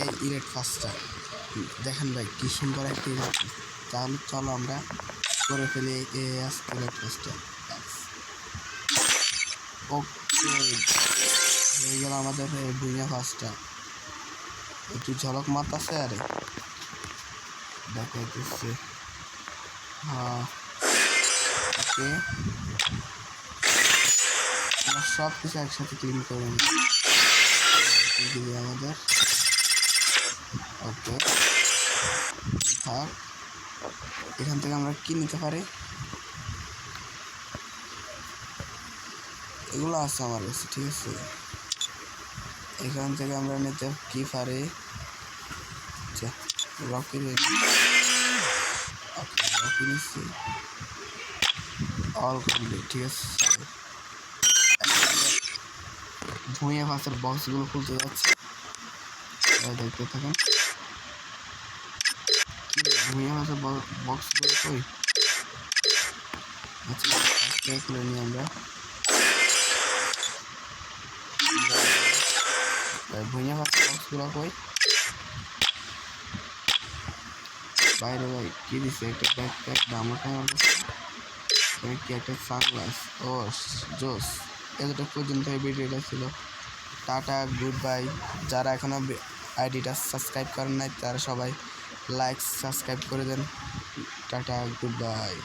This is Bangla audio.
এই ইলেট ফার্স্টটা দেখেন ভাই কি সুন্দর একটা ইলেট। তাহলে চলো আমরা করে ফেলি ইলেট ফার্স্টটা। ওকে হয়ে গেল আমাদের ভুইয়া ফার্স্টটা। একটু ঝলক মারতেছে আরে দেখাইতেছে। হ্যাঁ ওকে আমরা সব কিছু একসাথে ক্লিন করে দিই আমাদের। ওকে থাক, এখান থেকে আমরা কি নিতে পারি? এগুলো আছে আমার কাছে, ঠিক আছে। এখান থেকে আমরা নিতে কি পারি? রকি রকি নিচ্ছি অল কমপ্লিট, ঠিক আছে। ভুঁইয়া ফাঁসের বক্সগুলো খুলতে যাচ্ছে, দেখতে থাকেন। ভুঁইয়া ফাঁসের বক্সগুলো কই? আচ্ছা খুলে নিই আমরা। ভুঁইয়া ফাঁসের বক্সগুলো কই? বাইরে ভাই কি দিচ্ছে? একটা ব্যাকপ্যাক দামাটা কি একটা সানগ্লাস। ও জোস। এতটা পর্যন্ত এই ভিডিওটা ছিল। Tata, good bye. যারা এখনও আইডিটা সাবস্ক্রাইব করেন নাই তারা সবাই লাইক সাবস্ক্রাইব করে দেন। Tata, good bye.